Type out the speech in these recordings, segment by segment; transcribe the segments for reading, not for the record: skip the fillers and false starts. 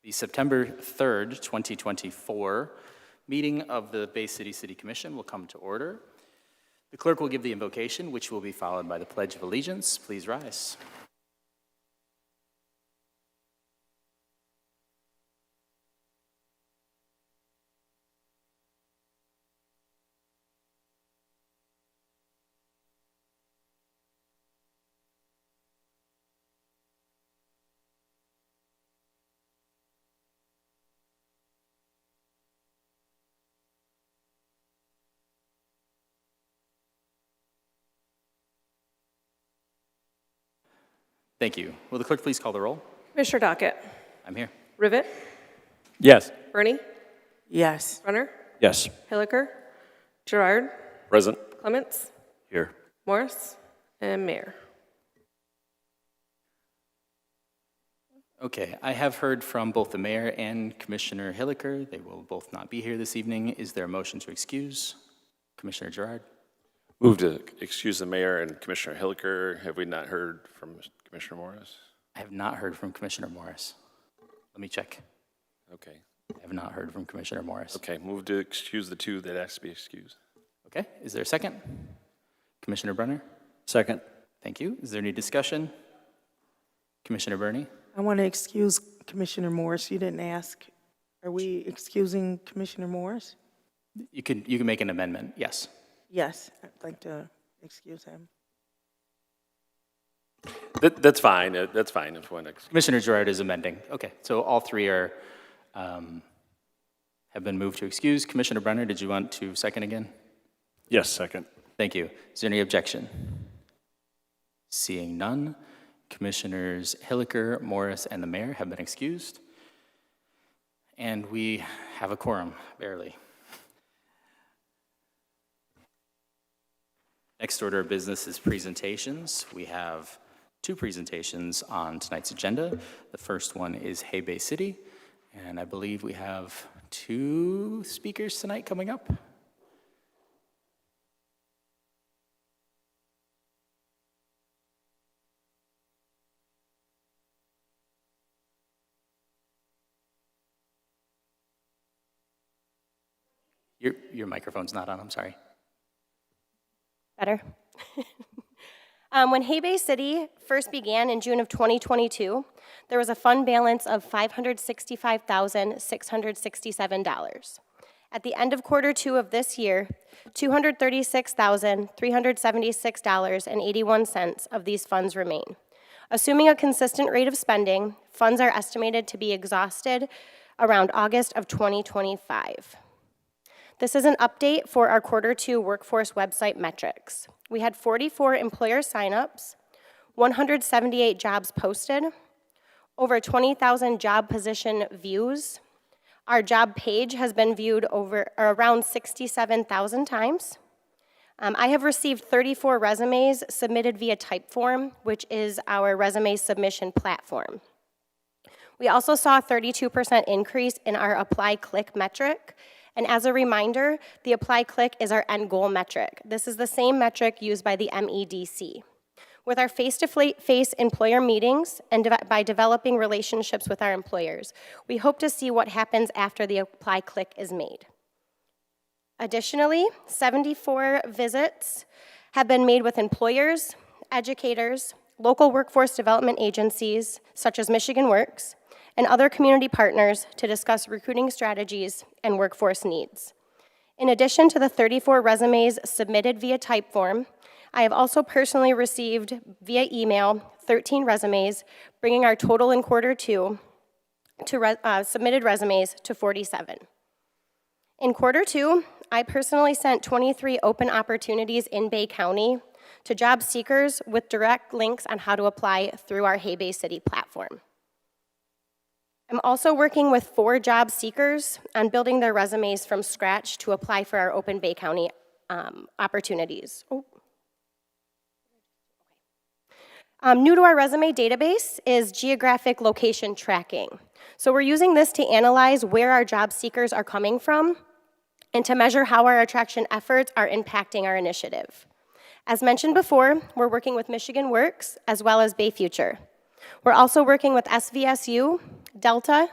The September 3rd, 2024 meeting of the Bay City City Commission will come to order. The clerk will give the invocation, which will be followed by the Pledge of Allegiance. Please rise. Thank you. Will the clerk please call the roll? Commissioner Dockett. I'm here. Rivet. Yes. Bernie. Yes. Runner. Yes. Hilliker. Gerard. Present. Clements. Here. Morris. And Mayor. Okay, I have heard from both the mayor and Commissioner Hilliker. They will both not be here this evening. Is there a motion to excuse? Commissioner Gerard? Move to excuse the mayor and Commissioner Hilliker. Have we not heard from Commissioner Morris? I have not heard from Commissioner Morris. Let me check. Okay. I have not heard from Commissioner Morris. Okay, move to excuse the two that asked to be excused. Okay, is there a second? Commissioner Brunner? Second. Thank you. Is there any discussion? Commissioner Burney? I want to excuse Commissioner Morris. You didn't ask. Are we excusing Commissioner Morris? You can make an amendment, yes. Yes, I'd like to excuse him. That's fine. That's fine if one excuse. Commissioner Gerard is amending. Okay, so all three are have been moved to excuse. Commissioner Brunner, did you want to second again? Yes, second. Thank you. Is there any objection? Seeing none, Commissioners Hilliker, Morris, and the mayor have been excused. And we have a quorum, barely. Next order of business is presentations. We have two presentations on tonight's agenda. The first one is Hay Bay City, and I believe we have two speakers tonight coming up. Your microphone's not on, I'm sorry. Better. When Hay Bay City first began in June of 2022, there was a fund balance of $565,667. At the end of quarter two of this year, $236,376.81 of these funds remain. Assuming a consistent rate of spending, funds are estimated to be exhausted around August of 2025. This is an update for our quarter two workforce website metrics. We had 44 employer signups, 178 jobs posted, over 20,000 job position views. Our job page has been viewed around 67,000 times. I have received 34 resumes submitted via Typeform, which is our resume submission platform. We also saw a 32% increase in our apply-click metric. And as a reminder, the apply-click is our end goal metric. This is the same metric used by the MEDC. With our face-to-face employer meetings and by developing relationships with our employers, we hope to see what happens after the apply-click is made. Additionally, 74 visits have been made with employers, educators, local workforce development agencies, such as Michigan Works, and other community partners to discuss recruiting strategies and workforce needs. In addition to the 34 resumes submitted via Typeform, I have also personally received via email 13 resumes, bringing our total in quarter two to submitted resumes to 47. In quarter two, I personally sent 23 open opportunities in Bay County to job seekers with direct links on how to apply through our Hay Bay City platform. I'm also working with 4 job seekers on building their resumes from scratch to apply for our open Bay County opportunities. New to our resume database is geographic location tracking. So we're using this to analyze where our job seekers are coming from and to measure how our attraction efforts are impacting our initiative. As mentioned before, we're working with Michigan Works as well as Bay Future. We're also working with SVSU, Delta,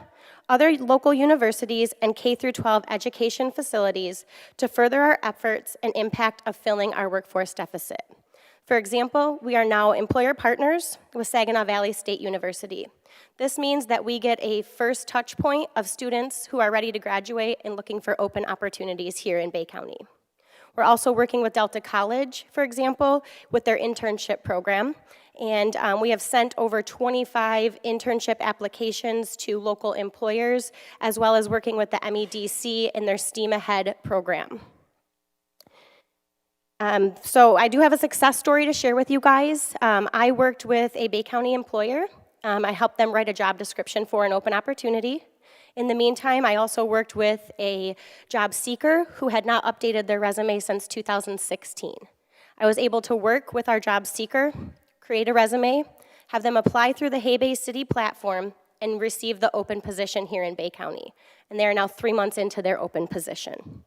other local universities, and K-12 education facilities to further our efforts and impact of filling our workforce deficit. For example, we are now employer partners with Saginaw Valley State University. This means that we get a first touch point of students who are ready to graduate and looking for open opportunities here in Bay County. We're also working with Delta College, for example, with their internship program. And we have sent over 25 internship applications to local employers, as well as working with the MEDC in their STEAM Ahead program. So I do have a success story to share with you guys. I worked with a Bay County employer. I helped them write a job description for an open opportunity. In the meantime, I also worked with a job seeker who had not updated their resume since 2016. I was able to work with our job seeker, create a resume, have them apply through the Hay Bay City platform, and receive the open position here in Bay County. And they are now 3 months into their open position.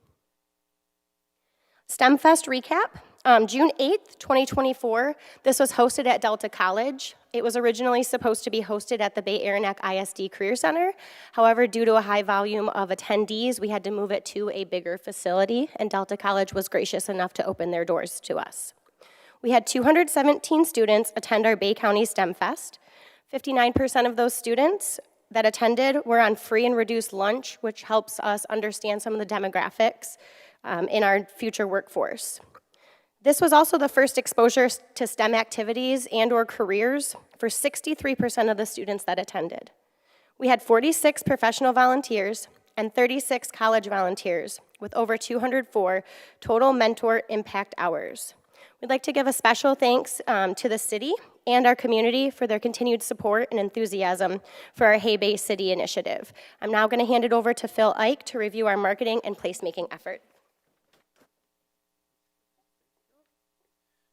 STEMFest recap, June 8th, 2024, this was hosted at Delta College. It was originally supposed to be hosted at the Bay Aranac ISD Career Center. However, due to a high volume of attendees, we had to move it to a bigger facility, and Delta College was gracious enough to open their doors to us. We had 217 students attend our Bay County STEMFest. 59% of those students that attended were on free and reduced lunch, which helps us understand some of the demographics in our future workforce. This was also the first exposure to STEM activities and or careers for 63% of the students that attended. We had 46 professional volunteers and 36 college volunteers with over 204 total mentor impact hours. We'd like to give a special thanks to the city and our community for their continued support and enthusiasm for our Hay Bay City initiative. I'm now going to hand it over to Phil Ike to review our marketing and placemaking effort.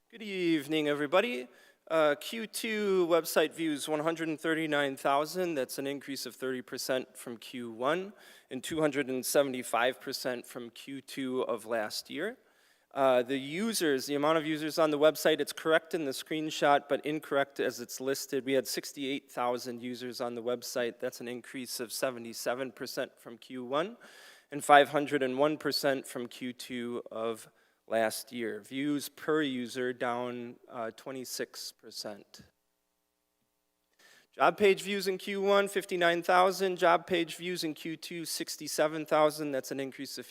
Good evening, everybody. Q2 website views 139,000. That's an increase of 30% from Q1 and 275% from Q2 of last year. The amount of users on the website, it's correct in the screenshot, but incorrect as it's listed. We had 68,000 users on the website. That's an increase of 77% from Q1 and 501% from Q2 of last year. Views per user down 26%. Job page views in Q1, 59,000. Job page views in Q2, 67,000. That's an increase of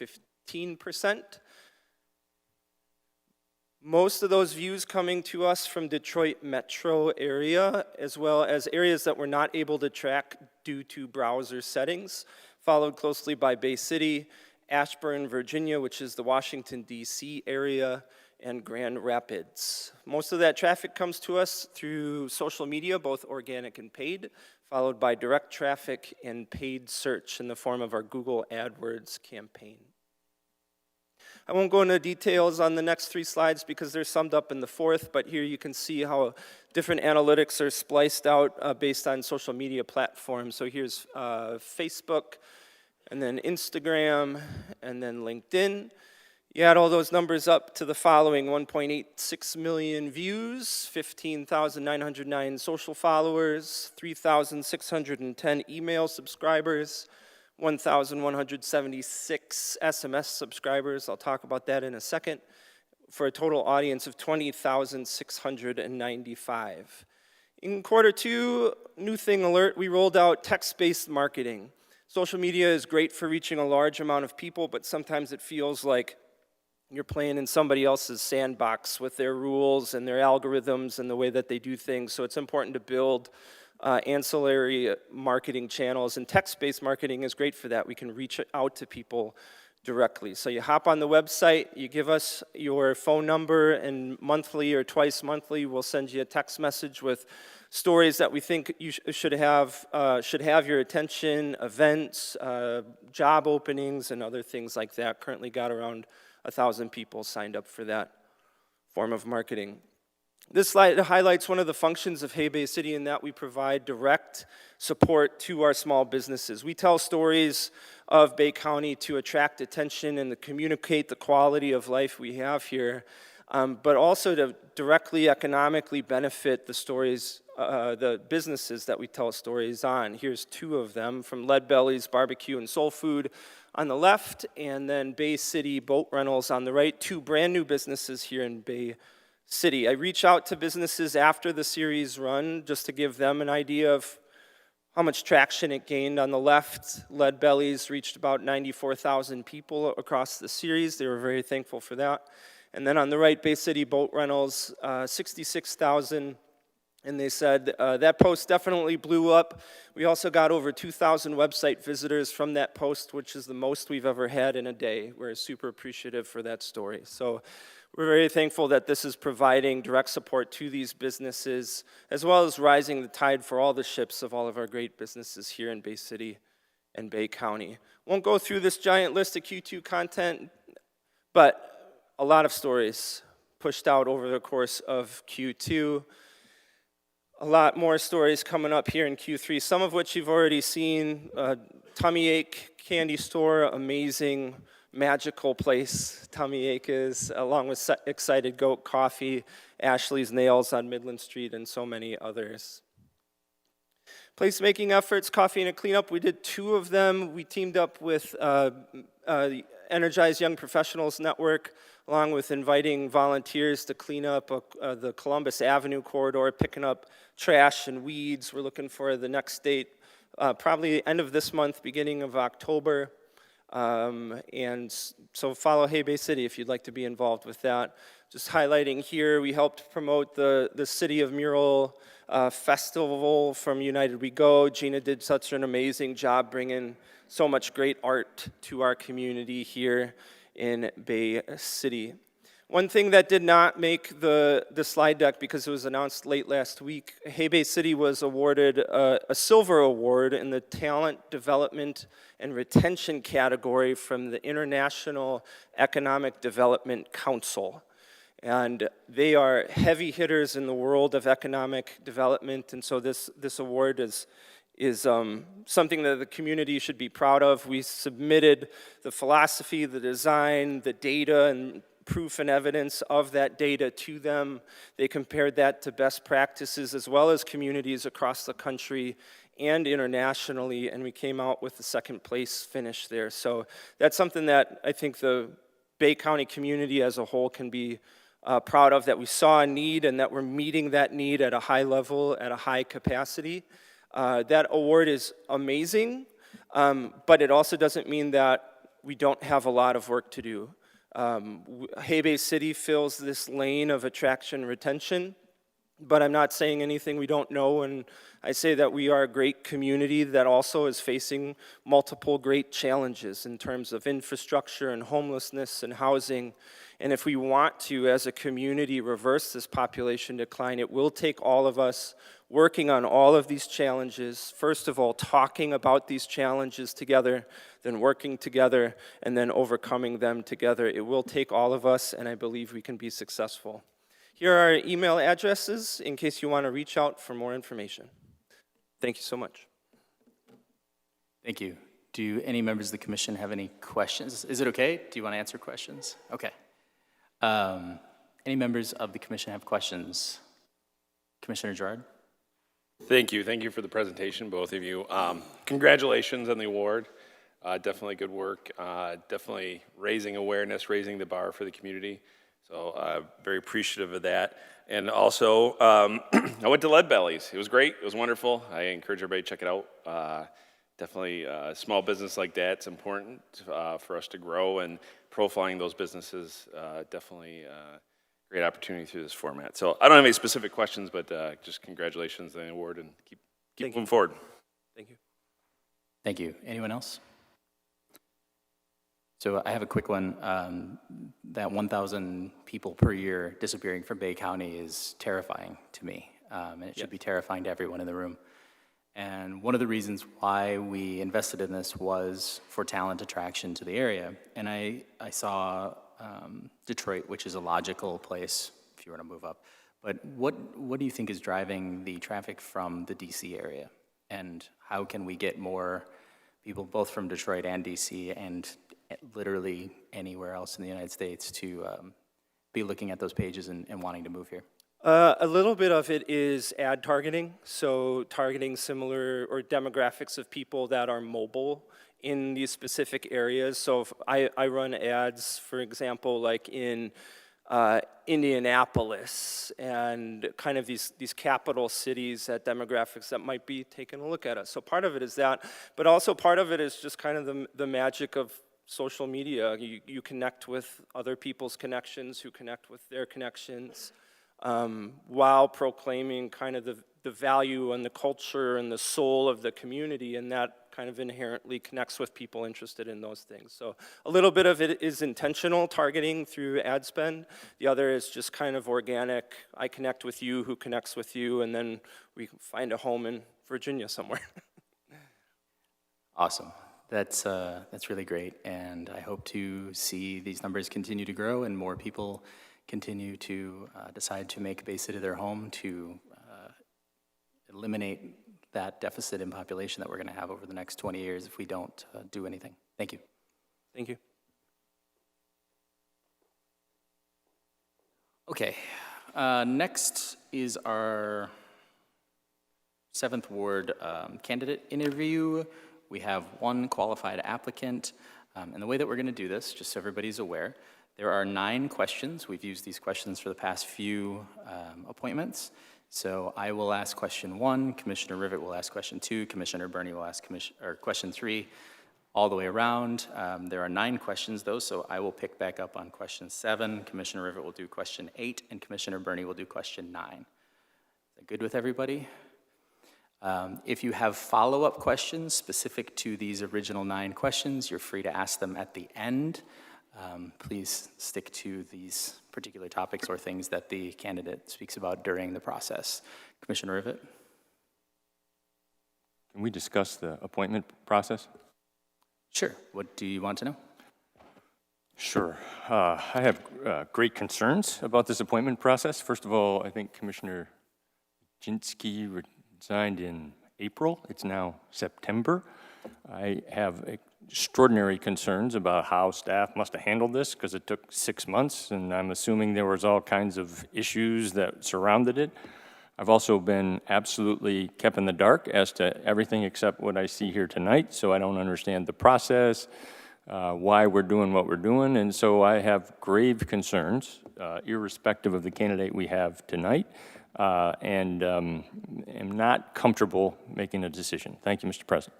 15%. Most of those views coming to us from Detroit metro area, as well as areas that we're not able to track due to browser settings, followed closely by Bay City, Ashburn, Virginia, which is the Washington, D.C. area, and Grand Rapids. Most of that traffic comes to us through social media, both organic and paid, followed by direct traffic and paid search in the form of our Google AdWords campaign. I won't go into details on the next 3 slides because they're summed up in the 4th, but here you can see how different analytics are spliced out based on social media platforms. So here's Facebook, and then Instagram, and then LinkedIn. You add all those numbers up to the following: 1.86 million views, 15,909 social followers, 3,610 email subscribers, 1,176 SMS subscribers. I'll talk about that in a second, for a total audience of 20,695. In Q2, new thing alert, we rolled out text-based marketing. Social media is great for reaching a large amount of people, but sometimes it feels like you're playing in somebody else's sandbox with their rules and their algorithms and the way that they do things. So it's important to build ancillary marketing channels, and text-based marketing is great for that. We can reach out to people directly. So you hop on the website, you give us your phone number, and monthly or twice monthly, we'll send you a text message with stories that we think you should have your attention, events, job openings, and other things like that. Currently got around 1,000 people signed up for that form of marketing. This slide highlights one of the functions of Hay Bay City in that we provide direct support to our small businesses. We tell stories of Bay County to attract attention and to communicate the quality of life we have here. but also to directly economically benefit the stories, the businesses that we tell stories on. Here's two of them, from Lead Belly's Barbecue and Soul Food on the left, and then Bay City Boat Rentals on the right, two brand new businesses here in Bay City. I reach out to businesses after the series run just to give them an idea of how much traction it gained. On the left, Lead Bellies reached about 94,000 people across the series. They were very thankful for that. And then on the right, Bay City Boat Rentals, 66,000. And they said that post definitely blew up. We also got over 2,000 website visitors from that post, which is the most we've ever had in a day. We're super appreciative for that story. So we're very thankful that this is providing direct support to these businesses, as well as rising the tide for all the ships of all of our great businesses here in Bay City and Bay County. Won't go through this giant list of Q2 content, but a lot of stories pushed out over the course of Q2. A lot more stories coming up here in Q3, some of which you've already seen. Tummy Ache Candy Store, amazing, magical place Tummy Ache is, along with Excited Goat Coffee, Ashley's Nails on Midland Street, and so many others. Placemaking efforts, Coffee and a Cleanup, we did two of them. We teamed up with the Energized Young Professionals Network, along with inviting volunteers to clean up the Columbus Avenue corridor, picking up trash and weeds. We're looking for the next date, probably end of this month, beginning of October. And so follow Hey Bay City if you'd like to be involved with that. Just highlighting here, we helped promote the City of Mural Festival from United We Go. Gina did such an amazing job bringing so much great art to our community here in Bay City. One thing that did not make the slide deck because it was announced late last week, Hey Bay City was awarded a silver award in the Talent Development and Retention category from the International Economic Development Council. And they are heavy hitters in the world of economic development, and so this award is something that the community should be proud of. We submitted the philosophy, the design, the data, and proof and evidence of that data to them. They compared that to best practices as well as communities across the country and internationally, and we came out with the second place finish there. So that's something that I think the Bay County community as a whole can be proud of, that we saw a need and that we're meeting that need at a high level, at a high capacity. That award is amazing, but it also doesn't mean that we don't have a lot of work to do. Hey Bay City fills this lane of attraction retention, but I'm not saying anything we don't know, and I say that we are a great community that also is facing multiple great challenges in terms of infrastructure and homelessness and housing. And if we want to, as a community, reverse this population decline, it will take all of us working on all of these challenges. First of all, talking about these challenges together, then working together, and then overcoming them together. It will take all of us, and I believe we can be successful. Here are our email addresses in case you want to reach out for more information. Thank you so much. Thank you. Do any members of the commission have any questions? Is it okay? Do you want to answer questions? Okay. Any members of the commission have questions? Commissioner Girard? Thank you. Thank you for the presentation, both of you. Congratulations on the award. Definitely good work. Definitely raising awareness, raising the bar for the community. So very appreciative of that. And also, I went to Lead Bellies. It was great. It was wonderful. I encourage everybody to check it out. Definitely a small business like that, it's important for us to grow, and profiling those businesses, definitely great opportunity through this format. So I don't have any specific questions, but just congratulations on the award, and keep moving forward. Thank you. Thank you. Anyone else? So I have a quick one. That 1,000 people per year disappearing from Bay County is terrifying to me, and it should be terrifying to everyone in the room. And one of the reasons why we invested in this was for talent attraction to the area. And I saw Detroit, which is a logical place if you were to move up. But what do you think is driving the traffic from the DC area? And how can we get more people both from Detroit and DC and literally anywhere else in the United States to be looking at those pages and wanting to move here? A little bit of it is ad targeting, so targeting similar or demographics of people that are mobile in these specific areas. So if I run ads, for example, like in Indianapolis and kind of these capital cities at demographics that might be taking a look at us. So part of it is that, but also part of it is just kind of the magic of social media. You connect with other people's connections who connect with their connections. While proclaiming kind of the value and the culture and the soul of the community, and that kind of inherently connects with people interested in those things. So a little bit of it is intentional targeting through ad spend. The other is just kind of organic. I connect with you, who connects with you, and then we find a home in Virginia somewhere. Awesome. That's really great, and I hope to see these numbers continue to grow and more people continue to decide to make Bay City their home, to eliminate that deficit in population that we're going to have over the next 20 years if we don't do anything. Thank you. Thank you. Okay, next is our 7th Ward candidate interview. We have one qualified applicant, and the way that we're going to do this, just so everybody's aware, there are 9 questions. We've used these questions for the past few appointments. So I will ask question 1, Commissioner Rivett will ask question 2, Commissioner Burney will ask question 3, all the way around. There are 9 questions though, so I will pick back up on question 7, Commissioner Rivett will do question 8, and Commissioner Burney will do question 9. Is that good with everybody? If you have follow-up questions specific to these original 9 questions, you're free to ask them at the end. Please stick to these particular topics or things that the candidate speaks about during the process. Commissioner Rivett? Can we discuss the appointment process? Sure. What do you want to know? Sure. I have great concerns about this appointment process. First of all, I think Commissioner Jinsky resigned in April. It's now September. I have extraordinary concerns about how staff must have handled this because it took 6 months, and I'm assuming there was all kinds of issues that surrounded it. I've also been absolutely kept in the dark as to everything except what I see here tonight, so I don't understand the process, why we're doing what we're doing, and so I have grave concerns, irrespective of the candidate we have tonight, and am not comfortable making a decision. Thank you, Mr. President.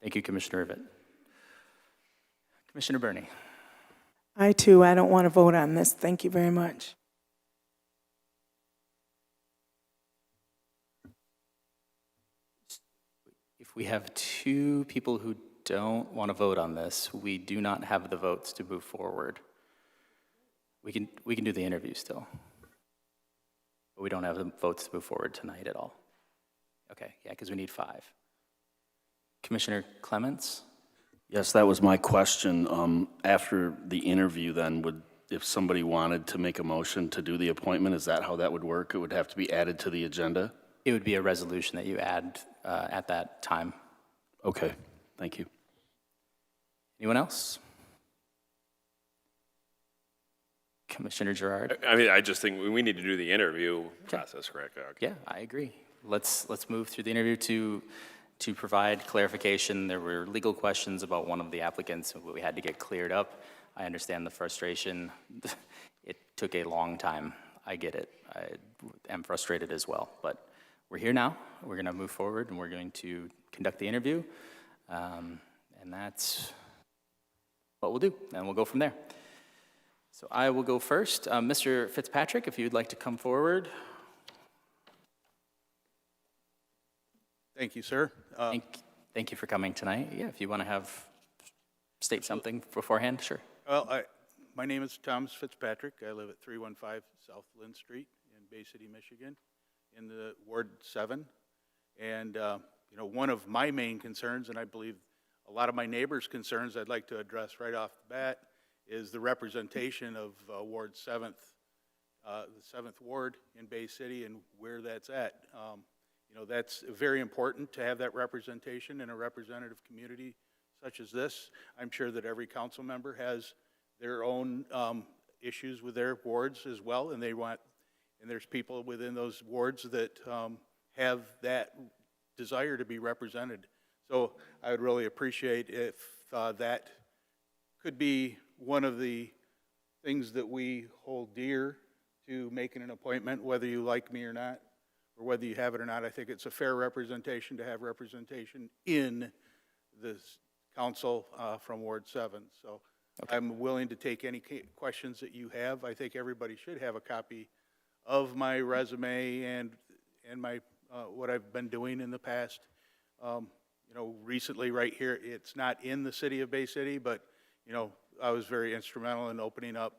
Thank you, Commissioner Rivett. Commissioner Burney? I don't want to vote on this. Thank you very much. If we have 2 people who don't want to vote on this, we do not have the votes to move forward. We can do the interview still, but we don't have the votes to move forward tonight at all. Okay, yeah, because we need 5. Commissioner Clements? Yes, that was my question. After the interview then, if somebody wanted to make a motion to do the appointment, is that how that would work? It would have to be added to the agenda? It would be a resolution that you add at that time. Okay, thank you. Anyone else? Commissioner Gerard? I mean, I just think we need to do the interview process, correct? Okay. Yeah, I agree. Let's move through the interview to provide clarification. There were legal questions about one of the applicants that we had to get cleared up. I understand the frustration. It took a long time. I get it. I am frustrated as well, but we're here now. We're going to move forward, and we're going to conduct the interview, and that's what we'll do, and we'll go from there. So I will go first. Mr. Fitzpatrick, if you'd like to come forward. Thank you, sir. Thank you for coming tonight. Yeah, if you want to state something beforehand, sure. Well, my name is Thomas Fitzpatrick. I live at 315 South Lynn Street in Bay City, Michigan, in the Ward 7. And, one of my main concerns, and I believe a lot of my neighbors' concerns I'd like to address right off the bat, is the representation of Ward 7th, the 7th Ward in Bay City and where that's at. That's very important to have that representation in a representative community such as this. I'm sure that every council member has their own issues with their wards as well, and there's people within those wards that have that desire to be represented. So I would really appreciate if that could be one of the things that we hold dear to making an appointment, whether you like me or not, or whether you have it or not. I think it's a fair representation to have representation in this council from Ward 7. So I'm willing to take any questions that you have. I think everybody should have a copy of my resume and my what I've been doing in the past. You know, recently right here, it's not in the city of Bay City, but, you know, I was very instrumental in opening up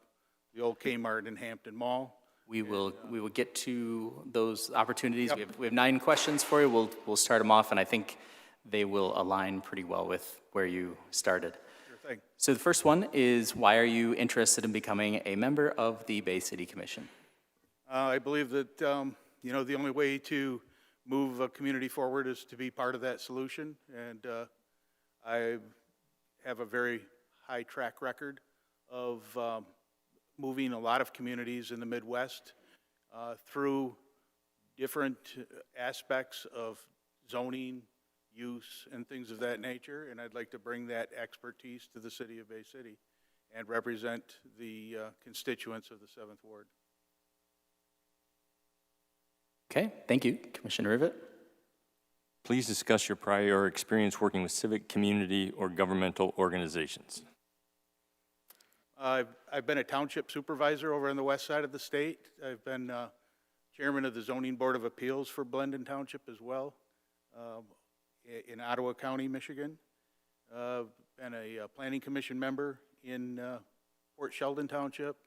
the old Kmart in Hampton Mall. We will get to those opportunities. We have 9 questions for you. We'll start them off, and I think they will align pretty well with where you started. Sure thing. So the first one is, why are you interested in becoming a member of the Bay City Commission? I believe that, you know, the only way to move a community forward is to be part of that solution. And I have a very high track record of moving a lot of communities in the Midwest through different aspects of zoning, use, and things of that nature. And I'd like to bring that expertise to the city of Bay City and represent the constituents of the 7th Ward. Okay, thank you. Commissioner Rivett? Please discuss your prior experience working with civic, community, or governmental organizations. I've been a township supervisor over on the west side of the state. I've been chairman of the Zoning Board of Appeals for Blendon Township as well, in Ottawa County, Michigan. Been a planning commission member in Port Sheldon Township.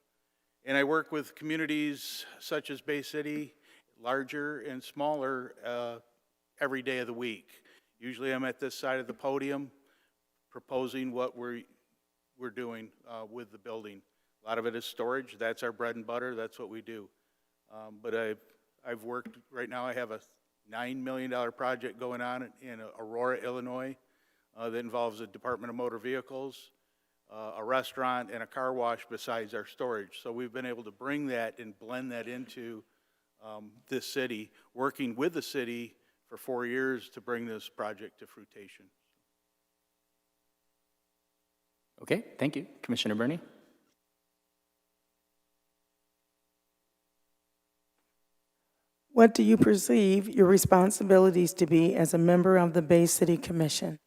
And I work with communities such as Bay City, larger and smaller, every day of the week. Usually I'm at this side of the podium proposing what we're doing with the building. A lot of it is storage. That's our bread and butter. That's what we do. But I've worked, right now I have a $9 million project going on in Aurora, Illinois, that involves the Department of Motor Vehicles, a restaurant, and a car wash besides our storage. So we've been able to bring that and blend that into this city, working with the city for 4 years to bring this project to fruition. Okay, thank you. Commissioner Burney? What do you perceive your responsibilities to be as a member of the Bay City Commission?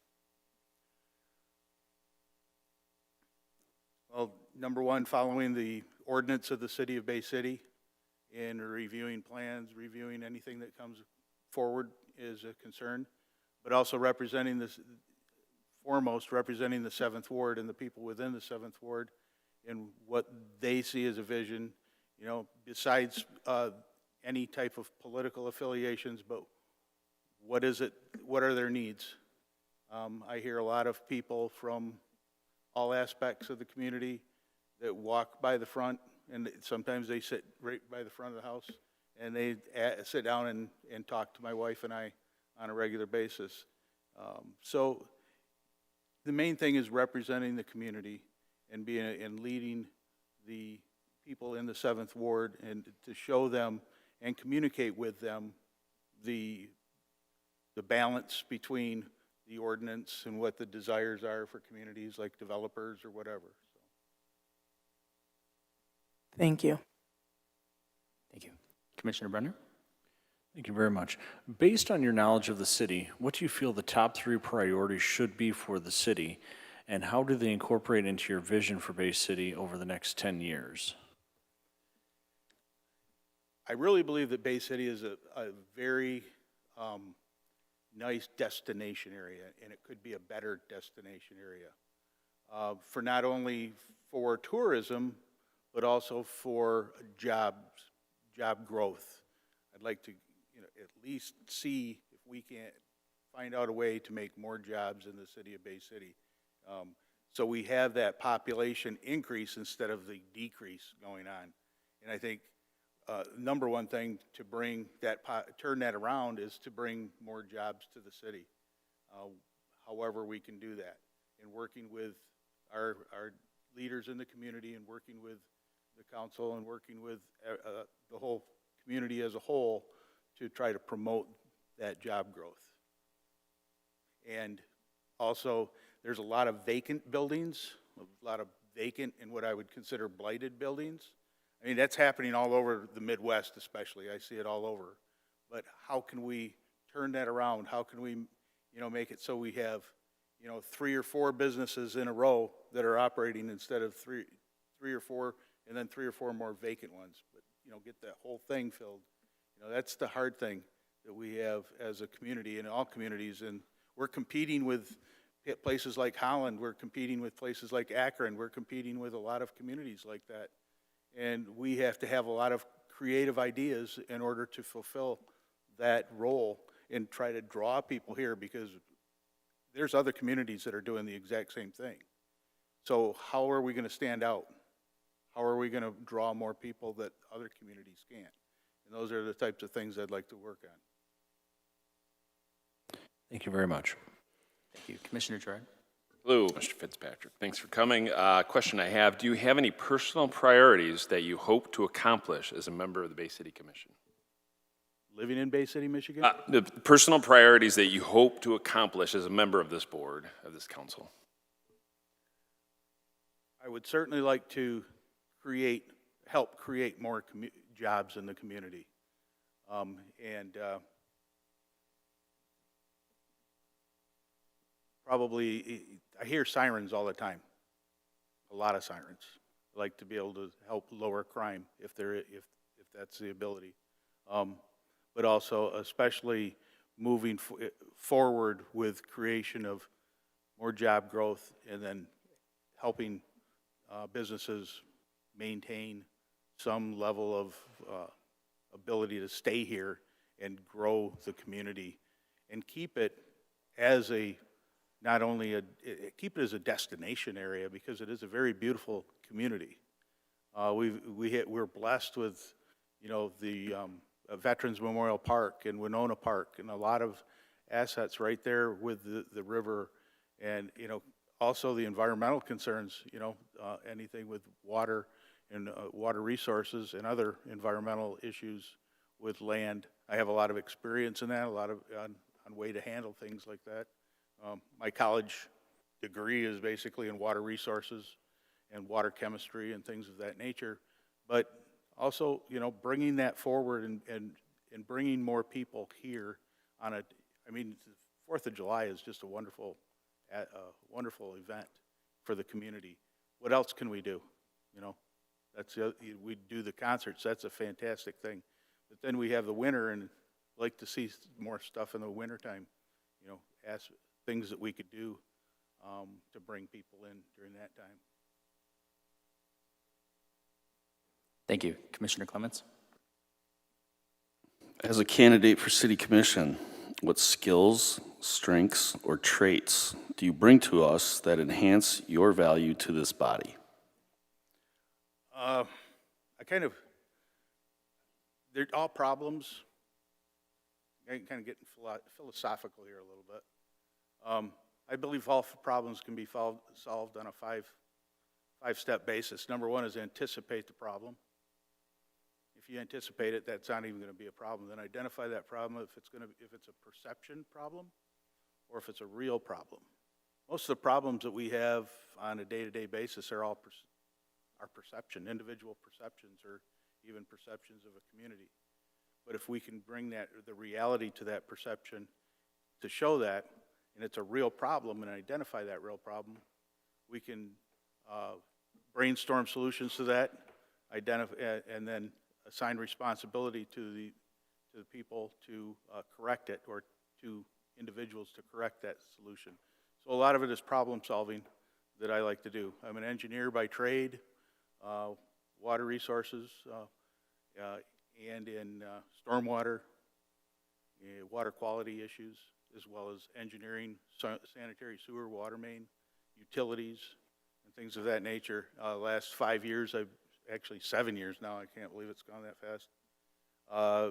Well, number one, following the ordinance of the city of Bay City and reviewing plans, reviewing anything that comes forward is a concern, but also representing this, foremost representing the 7th Ward and the people within the 7th Ward and what they see as a vision, you know, besides any type of political affiliations, but what is it, what are their needs? I hear a lot of people from all aspects of the community that walk by the front, and sometimes they sit right by the front of the house, and they sit down and talk to my wife and I on a regular basis. So the main thing is representing the community and leading the people in the 7th Ward, and to show them and communicate with them the balance between the ordinance and what the desires are for communities like developers or whatever. So. Thank you. Thank you. Commissioner Brenner? Thank you very much. Based on your knowledge of the city, what do you feel the top 3 priorities should be for the city, and how do they incorporate into your vision for Bay City over the next 10 years? I really believe that Bay City is a very nice destination area, and it could be a better destination area for not only for tourism, but also for job growth. I'd like to, at least see if we can't find out a way to make more jobs in the city of Bay City. So we have that population increase instead of the decrease going on. And I think number one thing to bring that, turn that around is to bring more jobs to the city. However we can do that, and working with our leaders in the community and working with the council and working with the whole community as a whole to try to promote that job growth. And also, there's a lot of vacant buildings, a lot of vacant and what I would consider blighted buildings. I mean, that's happening all over the Midwest especially. I see it all over. But how can we turn that around? How can we, make it so we have, 3 or 4 businesses in a row that are operating instead of three or four, and then 3 or 4 more vacant ones. But, get that whole thing filled. That's the hard thing that we have as a community and all communities. And we're competing with places like Holland. We're competing with places like Akron. We're competing with a lot of communities like that. And we have to have a lot of creative ideas in order to fulfill that role and try to draw people here, because there's other communities that are doing the exact same thing. So how are we going to stand out? How are we going to draw more people that other communities can't? And those are the types of things I'd like to work on. Thank you very much. Thank you. Commissioner Gerard? Hello, Mr. Fitzpatrick. Thanks for coming. Question I have, do you have any personal priorities that you hope to accomplish as a member of the Bay City Commission? Living in Bay City, Michigan? The personal priorities that you hope to accomplish as a member of this board, of this council. I would certainly like to help create more jobs in the community. Probably, I hear sirens all the time, a lot of sirens. I'd like to be able to help lower crime if that's the ability. But also, especially moving forward with creation of more job growth, and then helping businesses maintain some level of ability to stay here and grow the community, and keep it as keep it as a destination area, because it is a very beautiful community. We're blessed with, the Veterans Memorial Park and Winona Park, and a lot of assets right there with the river, and also the environmental concerns. Anything with water and water resources and other environmental issues with land. I have a lot of experience in that, a lot of on way to handle things like that. My college degree is basically in water resources and water chemistry and things of that nature. But also, bringing that forward and bringing more people here on the 4th of July is just a wonderful event for the community. What else can we do? We do the concerts. That's a fantastic thing. But then we have the winter, and I'd like to see more stuff in the wintertime. Ask things that we could do to bring people in during that time. Thank you. Commissioner Clements? As a candidate for city commission, what skills, strengths, or traits do you bring to us that enhance your value to this body? They're all problems. I'm kind of getting philosophical here a little bit. I believe all problems can be solved on a five-step basis. Number one is anticipate the problem. If you anticipate it, that's not even going to be a problem. Then identify that problem if it's a perception problem or if it's a real problem. Most of the problems that we have on a day-to-day basis are all our perception, individual perceptions, or even perceptions of a community. But if we can bring the reality to that perception to show that, and it's a real problem, and identify that real problem, we can brainstorm solutions to that, identify, and then assign responsibility to the people to correct it, or to individuals to correct that solution. So a lot of it is problem solving that I like to do. I'm an engineer by trade, water resources, and in stormwater, water quality issues, as well as engineering, sanitary sewer, water main, utilities, and things of that nature. Last 5 years, actually 7 years now, I can't believe it's gone that fast,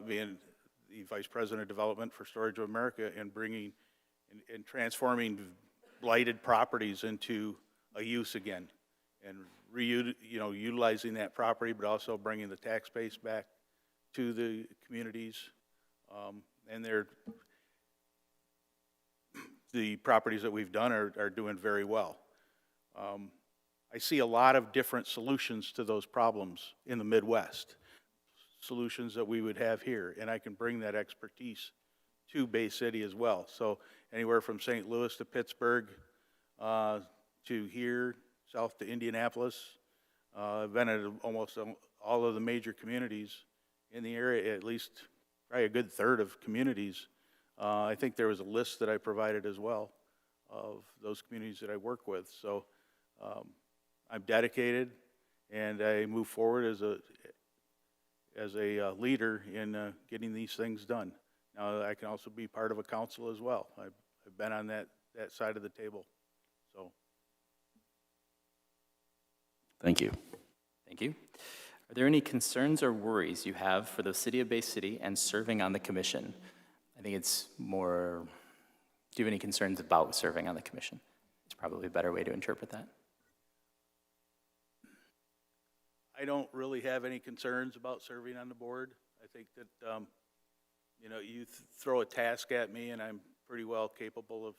being the Vice President of Development for Storage of America, and bringing and transforming blighted properties into a use again, and utilizing that property, but also bringing the tax base back to the communities. And the properties that we've done are doing very well. I see a lot of different solutions to those problems in the Midwest, solutions that we would have here, and I can bring that expertise to Bay City as well. So anywhere from St. Louis to Pittsburgh, to here, south to Indianapolis. I've been at almost all of the major communities in the area, at least probably a good third of communities. I think there was a list that I provided as well of those communities that I work with. So I'm dedicated, and I move forward as a leader in getting these things done. Now, I can also be part of a council as well. I've been on that side of the table. So, Thank you. Thank you. Are there any concerns or worries you have for the city of Bay City and serving on the commission? I think it's more, do you have any concerns about serving on the commission? It's probably a better way to interpret that. I don't really have any concerns about serving on the board. I think that, you throw a task at me, and I'm pretty well capable of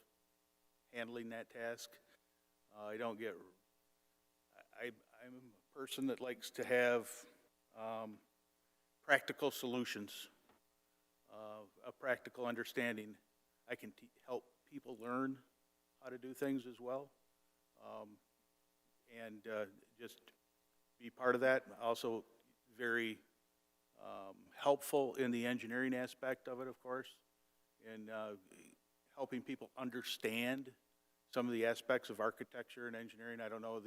handling that task. I'm a person that likes to have practical solutions, a practical understanding. I can help people learn how to do things as well, and just be part of that. Also very helpful in the engineering aspect of it, of course, and helping people understand some of the aspects of architecture and engineering. I don't know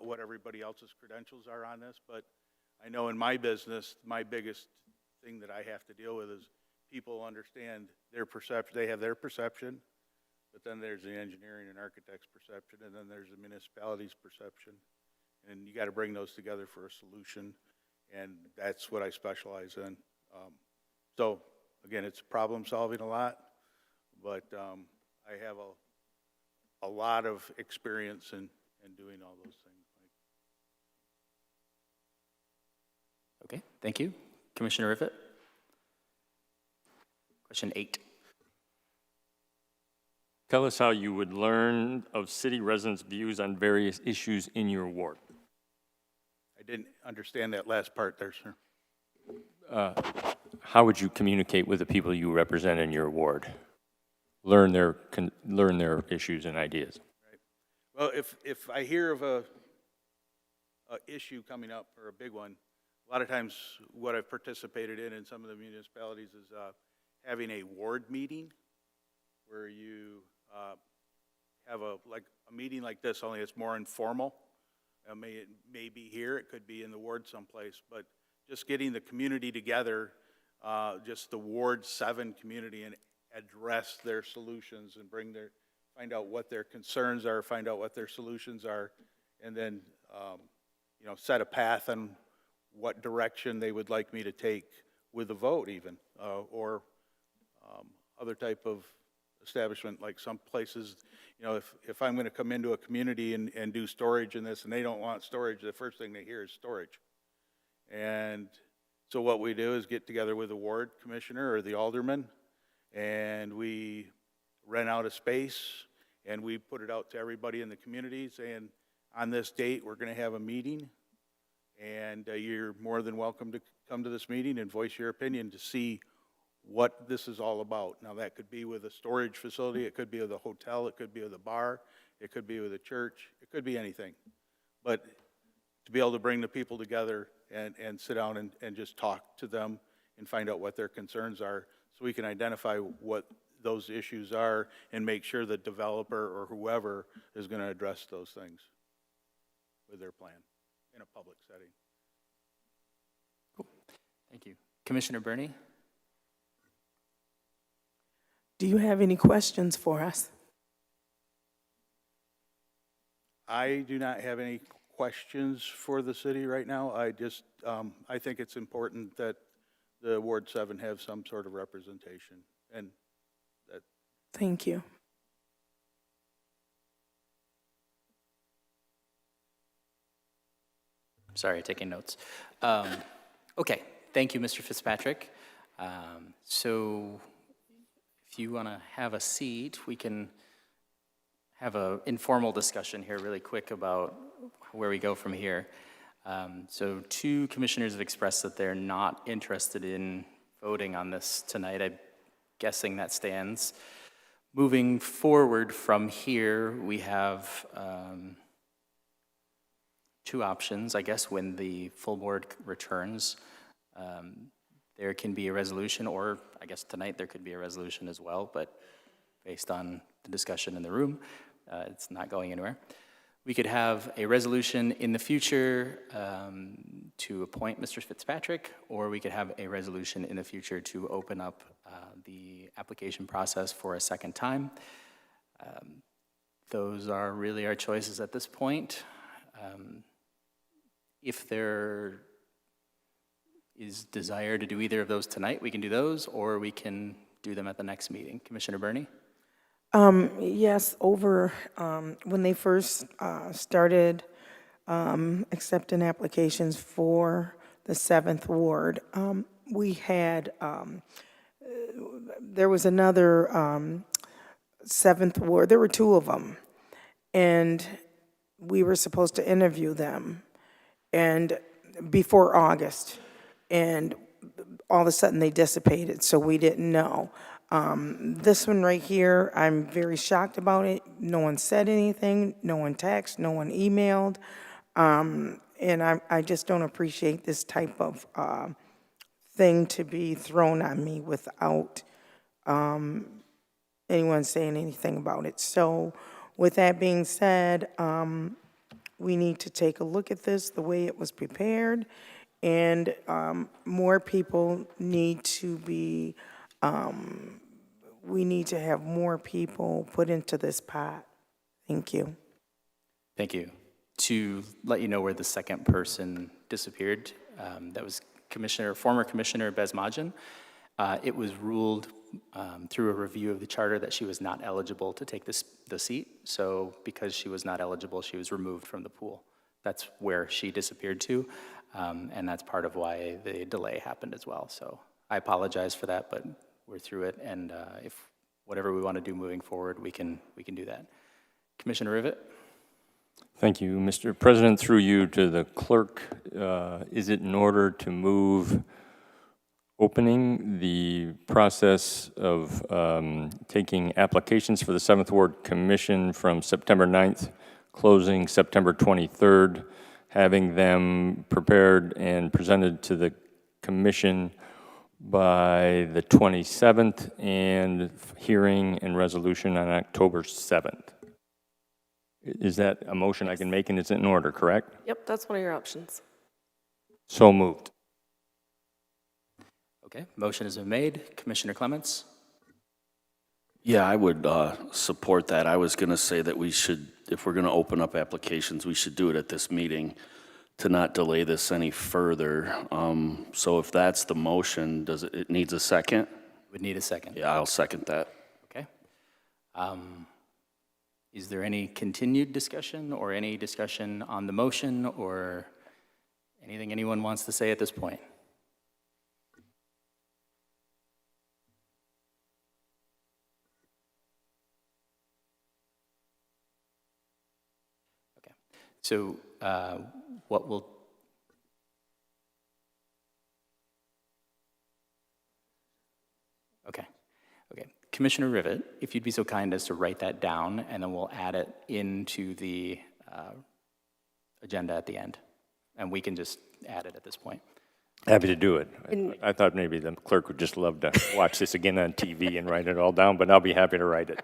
what everybody else's credentials are on this, but I know in my business, my biggest thing that I have to deal with is people understand their perception. They have their perception, but then there's the engineering and architect's perception, and then there's the municipality's perception. And you got to bring those together for a solution, and that's what I specialize in. So, again, it's problem solving a lot, but I have a lot of experience in doing all those things. Okay, thank you. Commissioner Rivett? Question 8. Tell us how you would learn of city residents' views on various issues in your ward. I didn't understand that last part there, sir. How would you communicate with the people you represent in your ward? Learn their issues and ideas. Right. Well, if I hear of a issue coming up, or a big one, a lot of times what I've participated in some of the municipalities is having a ward meeting where you have a meeting like this, only it's more informal. It may be here, it could be in the ward someplace, but just getting the community together, just the Ward 7 community, and address their solutions and find out what their concerns are, find out what their solutions are, and then set a path on what direction they would like me to take with a vote even, or other type of establishment. Like some places, if I'm going to come into a community and do storage in this, and they don't want storage, the first thing they hear is storage. And so what we do is get together with the ward commissioner or the alderman, and we rent out a space, and we put it out to everybody in the community saying, on this date, we're going to have a meeting, and you're more than welcome to come to this meeting and voice your opinion to see what this is all about. Now, that could be with a storage facility, it could be with a hotel, it could be with a bar, it could be with a church, it could be anything. But to be able to bring the people together and sit down and just talk to them and find out what their concerns are, so we can identify what those issues are and make sure the developer or whoever is going to address those things with their plan in a public setting. Cool. Thank you. Commissioner Burney? Do you have any questions for us? I do not have any questions for the city right now. I think it's important that the Ward 7 have some sort of representation, and that. Thank you. Sorry, taking notes. Okay, thank you, Mr. Fitzpatrick. So if you want to have a seat, we can have an informal discussion here really quick about where we go from here. So 2 commissioners have expressed that they're not interested in voting on this tonight. I'm guessing that stands. Moving forward from here, we have 2 options, I guess, when the full board returns. There can be a resolution, or I guess tonight there could be a resolution as well, but based on the discussion in the room, it's not going anywhere. We could have a resolution in the future to appoint Mr. Fitzpatrick, or we could have a resolution in the future to open up the application process for a second time. Those are really our choices at this point. If there is desire to do either of those tonight, we can do those, or we can do them at the next meeting. Commissioner Burney? Yes, when they first started accepting applications for the 7th Ward, we had, there was another 7th Ward, there were 2 of them, and we were supposed to interview them and before August, and all of a sudden they dissipated, so we didn't know. This one right here, I'm very shocked about it. No one said anything, no one texted, no one emailed. And I just don't appreciate this type of thing to be thrown on me without anyone saying anything about it. So with that being said, we need to take a look at this the way it was prepared, and more people need to be, we need to have more people put into this pot. Thank you. Thank you. To let you know where the second person disappeared, that was former Commissioner Bezmajian. It was ruled through a review of the charter that she was not eligible to take the seat. So because she was not eligible, she was removed from the pool. That's where she disappeared to, and that's part of why the delay happened as well. So I apologize for that, but we're through it, and if whatever we want to do moving forward, we can do that. Commissioner Rivet? Thank you, Mr. President. Through you to the clerk, is it in order to move opening the process of taking applications for the 7th Ward Commission from September 9th, closing September 23rd, having them prepared and presented to the commission by the 27th, and hearing and resolution on October 7th? Is that a motion I can make, and it's in order, correct? Yep, that's one of your options. So moved. Okay, motion has been made. Commissioner Clements? Yeah, I would support that. I was going to say that we should, if we're going to open up applications, we should do it at this meeting to not delay this any further. So if that's the motion, it needs a second? Would need a second. Yeah, I'll second that. Okay. Is there any continued discussion or any discussion on the motion or anything anyone wants to say at this point? Okay. So what will Okay. Commissioner Rivet, if you'd be so kind as to write that down, and then we'll add it into the agenda at the end. And we can just add it at this point. Happy to do it. I thought maybe the clerk would just love to watch this again on TV and write it all down, but I'll be happy to write it.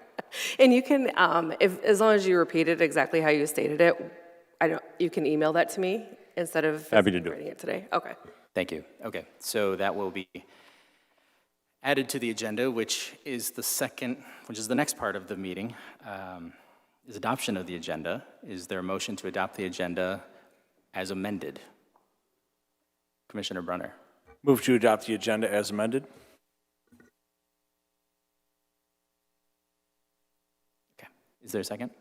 And you can, as long as you repeat it exactly how you stated it, you can email that to me instead of Happy to do writing it today. Okay. Thank you. Okay, so that will be added to the agenda, which is the next part of the meeting, is adoption of the agenda. Is there a motion to adopt the agenda as amended? Commissioner Brunner. Move to adopt the agenda as amended. Okay, is there a second?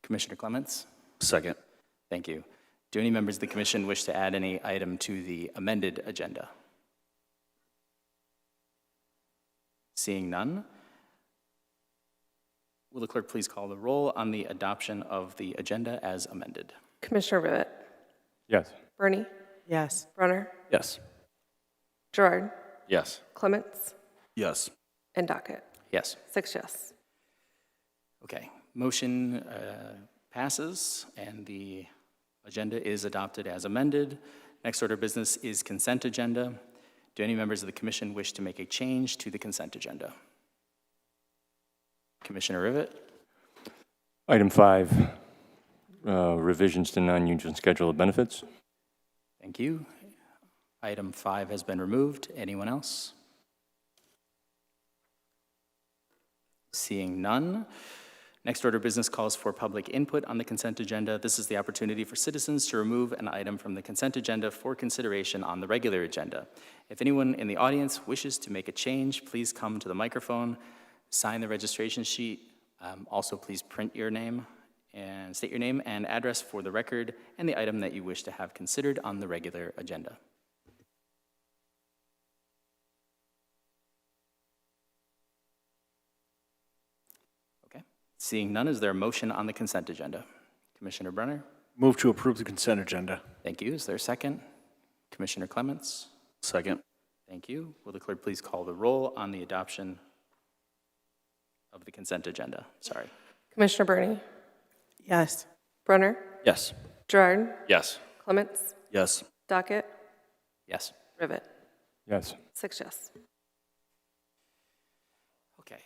Commissioner Clements? Second. Thank you. Do any members of the commission wish to add any item to the amended agenda? Seeing none, will the clerk please call the roll on the adoption of the agenda as amended? Commissioner Rivett, Yes. Bernie, Yes. Brunner, Yes. Gerard, Yes. Clements, Yes. and Docket. Yes. 6 yes. Okay, motion passes and the agenda is adopted as amended. Next order of business is consent agenda. Do any members of the commission wish to make a change to the consent agenda? Commissioner Rivett? Item 5, revisions to non-union schedule of benefits. Thank you. Item 5 has been removed. Anyone else? Seeing none. Next order of business calls for public input on the consent agenda. This is the opportunity for citizens to remove an item from the consent agenda for consideration on the regular agenda. If anyone in the audience wishes to make a change, please come to the microphone, sign the registration sheet. Also, please print your name and state your name and address for the record and the item that you wish to have considered on the regular agenda. Seeing none, is there a motion on the consent agenda? Commissioner Brunner? Move to approve the consent agenda. Thank you. Is there a second? Commissioner Clements? Second. Thank you. Will the clerk please call the roll on the adoption of the consent agenda? Sorry. Commissioner Bernie, Yes. Brunner, Yes. Gerard, Yes. Clements, Yes. Docket, Yes. Rivett. Yes. 6 yes. Okay.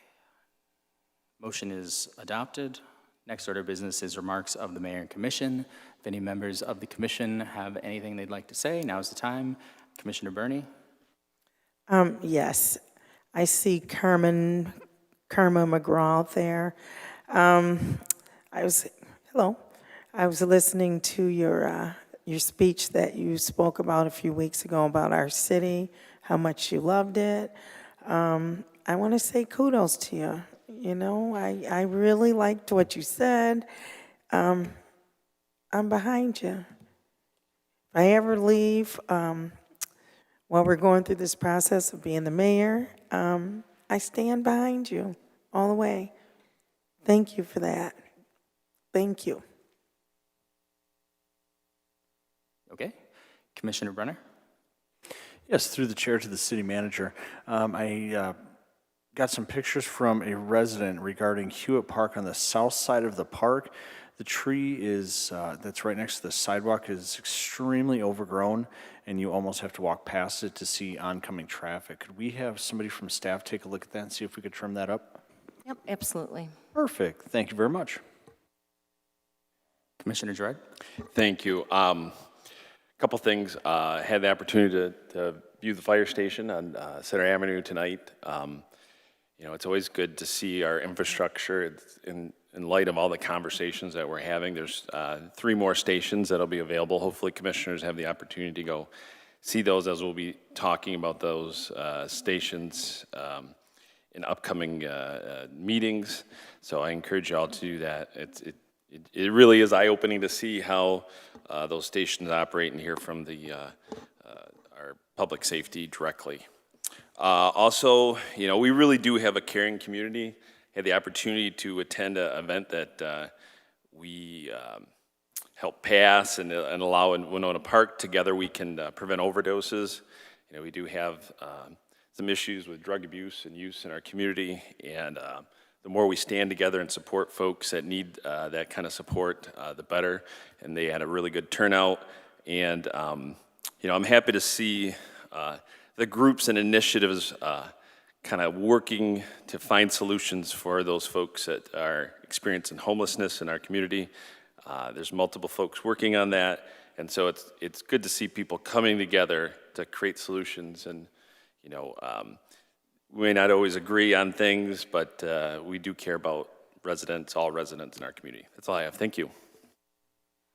Motion is adopted. Next order of business is remarks of the mayor and commission. If any members of the commission have anything they'd like to say, now's the time. Commissioner Bernie? Yes, I see Karma McGraw there. Hello. I was listening to your speech that you spoke about a few weeks ago about our city, how much you loved it. I want to say kudos to you. You know, I really liked what you said. I'm behind you. If I ever leave, while we're going through this process of being the mayor, I stand behind you all the way. Thank you for that. Thank you. Okay. Commissioner Brunner? Yes, through the chair to the city manager. I got some pictures from a resident regarding Hewitt Park on the south side of the park. The tree is that's right next to the sidewalk is extremely overgrown, and you almost have to walk past it to see oncoming traffic. Could we have somebody from staff take a look at that and see if we could trim that up? Yep, absolutely. Perfect. Thank you very much. Commissioner Gerard? Thank you. Couple things. Had the opportunity to view the fire station on Center Avenue tonight. You know, it's always good to see our infrastructure in light of all the conversations that we're having. There's 3 more stations that'll be available. Hopefully commissioners have the opportunity to go see those as we'll be talking about those stations in upcoming meetings. So I encourage you all to do that. It really is eye-opening to see how those stations operate and hear from our public safety directly. Also, you know, we really do have a caring community. Had the opportunity to attend an event that we helped pass and allow in Winona Park. Together we can prevent overdoses. You know, we do have some issues with drug abuse and use in our community, and the more we stand together and support folks that need that kind of support, the better. And they had a really good turnout. And, you know, I'm happy to see the groups and initiatives kind of working to find solutions for those folks that are experiencing homelessness in our community. There's multiple folks working on that. And so it's good to see people coming together to create solutions. And, you know, we may not always agree on things, but we do care about residents, all residents in our community. That's all I have. Thank you.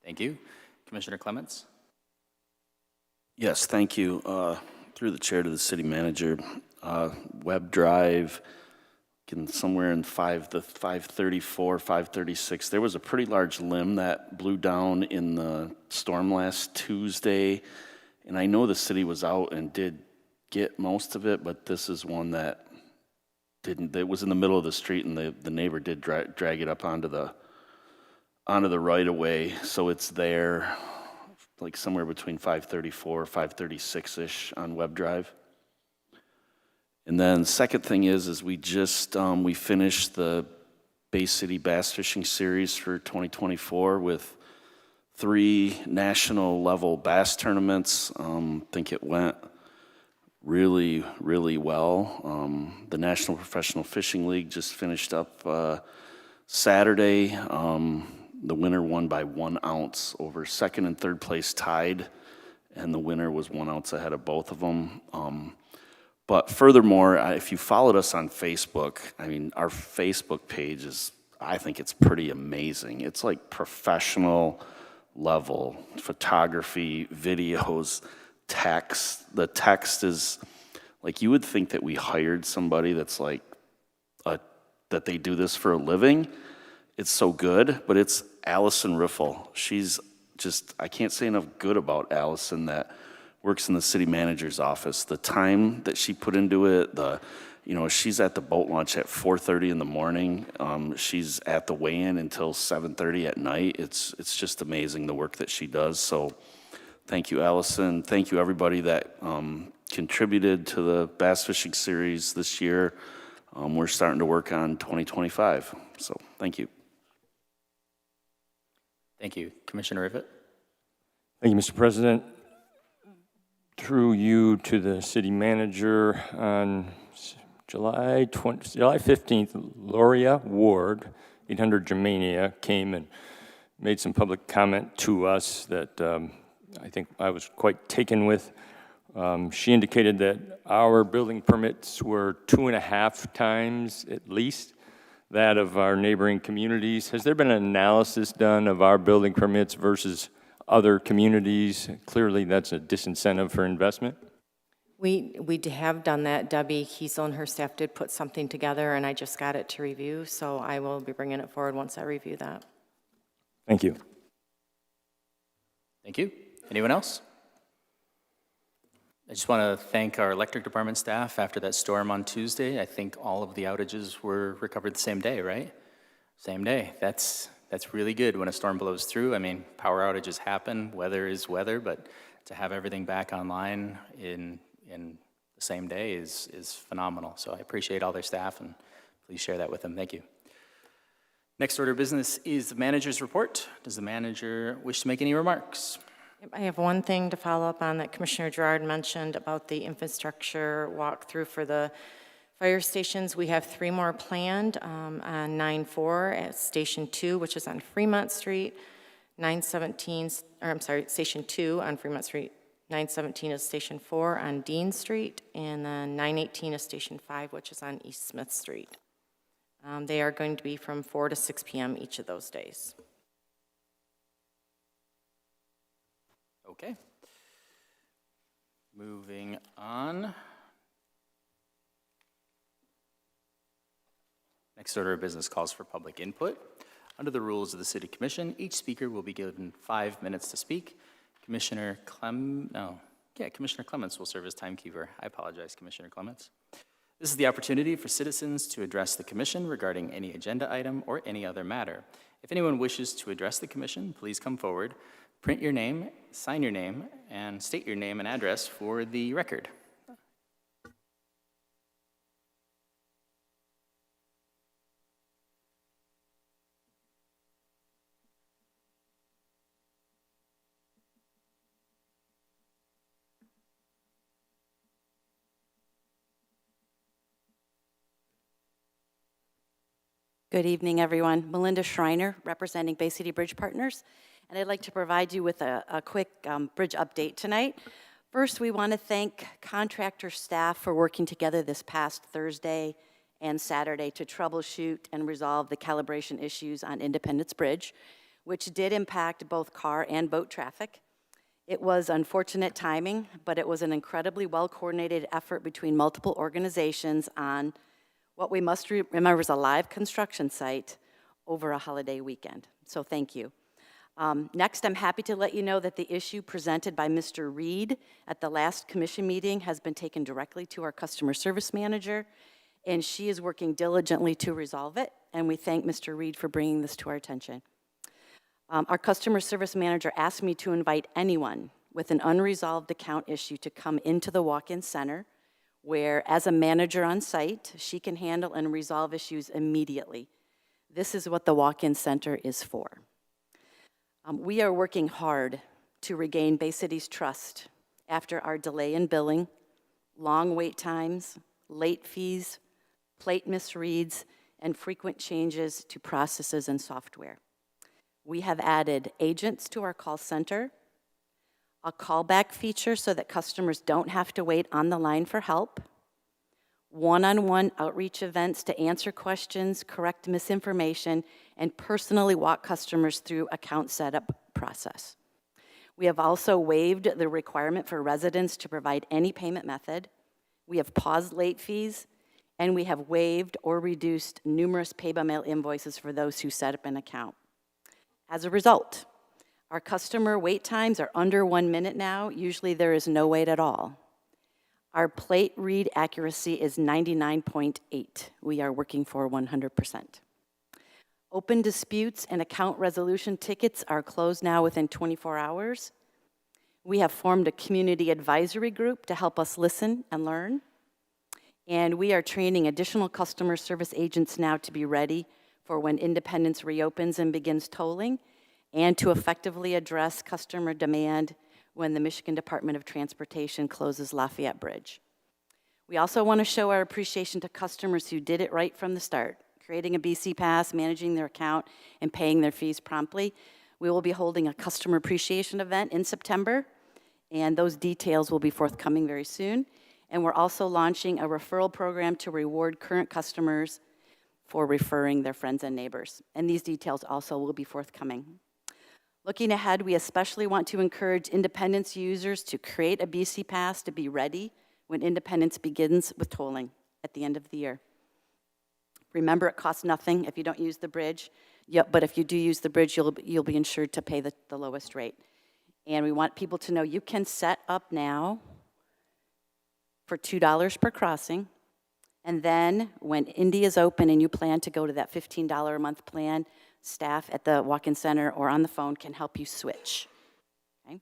Thank you. Commissioner Clements? Yes, thank you. Through the chair to the city manager, web drive, somewhere in 534, 536. There was a pretty large limb that blew down in the storm last Tuesday, and I know the city was out and did get most of it, but this is one that didn't. It was in the middle of the street, and the neighbor did drag it up onto the right of way, so it's there, like somewhere between 534, 536-ish on Webb Drive. And then second thing is we just, we finished the Bay City Bass Fishing Series for 2024 with 3 national level bass tournaments. I think it went really, really well. The National Professional Fishing League just finished up Saturday. The winner won by 1 ounce over second and third place tied, and the winner was 1 ounce ahead of both of them. But furthermore, if you followed us on Facebook, I mean, our Facebook page is, I think it's pretty amazing. It's like professional level photography, videos, text. The text is like, you would think that we hired somebody that's like, that they do this for a living. It's so good, but it's Allison Riffle. She's just, I can't say enough good about Allison that works in the city manager's office. The time that she put into it, she's at the boat launch at 4:30 in the morning. She's at the weigh-in until 7:30 at night. It's just amazing the work that she does. So thank you, Allison. Thank you, everybody that contributed to the Bass Fishing Series this year. We're starting to work on 2025. So thank you. Thank you. Commissioner Rivett? Thank you, Mr. President. Through you to the city manager, on July 15th, Loria Ward, 800 Germania, came and made some public comment to us that I think I was quite taken with. She indicated that our building permits were 2.5 times at least that of our neighboring communities. Has there been an analysis done of our building permits versus other communities? Clearly, that's a disincentive for investment. We have done that. Debbie Kiesel and her staff did put something together, and I just got it to review, so I will be bringing it forward once I review that. Thank you. Thank you. Anyone else? I just want to thank our electric department staff. After that storm on Tuesday, I think all of the outages were recovered the same day, right? Same day. That's really good when a storm blows through. I mean, power outages happen, weather is weather, but to have everything back online in the same day is phenomenal. So I appreciate all their staff, and please share that with them. Thank you. Next order of business is the manager's report. Does the manager wish to make any remarks? I have one thing to follow up on that Commissioner Gerard mentioned about the infrastructure walkthrough for the fire stations. We have 3 more planned on 9-4 at Station 2, which is on Fremont Street, 917, or I'm sorry, Station 2 on Fremont Street, 917 is Station 4 on Dean Street, and then 918 is Station 5, which is on East Smith Street. They are going to be from 4 to 6 p.m. each of those days. Okay. Moving on. Next order of business calls for public input. Under the rules of the City Commission, each speaker will be given 5 minutes to speak. Commissioner Clements will serve as timekeeper. I apologize, Commissioner Clements. This is the opportunity for citizens to address the commission regarding any agenda item or any other matter. If anyone wishes to address the commission, please come forward, print your name, sign your name, and state your name and address for the record. Good evening, everyone. Melinda Schreiner, representing Bay City Bridge Partners, and I'd like to provide you with a quick bridge update tonight. First, we want to thank contractor staff for working together this past Thursday and Saturday to troubleshoot and resolve the calibration issues on Independence Bridge, which did impact both car and boat traffic. It was unfortunate timing, but it was an incredibly well-coordinated effort between multiple organizations on What we must remember is a live construction site over a holiday weekend. So thank you. Next, I'm happy to let you know that the issue presented by Mr. Reed at the last commission meeting has been taken directly to our customer service manager, and she is working diligently to resolve it, and we thank Mr. Reed for bringing this to our attention. Our customer service manager asked me to invite anyone with an unresolved account issue to come into the walk-in center, where, as a manager on site, she can handle and resolve issues immediately. This is what the walk-in center is for. We are working hard to regain Bay City's trust after our delay in billing, long wait times, late fees, plate misreads, and frequent changes to processes and software. We have added agents to our call center, a callback feature so that customers don't have to wait on the line for help, one-on-one outreach events to answer questions, correct misinformation, and personally walk customers through account setup process. We have also waived the requirement for residents to provide any payment method. We have paused late fees, and we have waived or reduced numerous pay-by-mail invoices for those who set up an account. As a result, our customer wait times are under 1 minute now. Usually there is no wait at all. Our plate read accuracy is 99.8. We are working for 100%. Open disputes and account resolution tickets are closed now within 24 hours. We have formed a community advisory group to help us listen and learn. And we are training additional customer service agents now to be ready for when Independence reopens and begins tolling, and to effectively address customer demand when the Michigan Department of Transportation closes Lafayette Bridge. We also want to show our appreciation to customers who did it right from the start, creating a BC Pass, managing their account, and paying their fees promptly. We will be holding a customer appreciation event in September, and those details will be forthcoming very soon. And we're also launching a referral program to reward current customers for referring their friends and neighbors. And these details also will be forthcoming. Looking ahead, we especially want to encourage Independence users to create a BC Pass to be ready when Independence begins with tolling at the end of the year. Remember, it costs nothing if you don't use the bridge, but if you do use the bridge, you'll be insured to pay the lowest rate. And we want people to know you can set up now for $2 per crossing, and then when Indy is open and you plan to go to that $15 a month plan, staff at the walk-in center or on the phone can help you switch. Okay?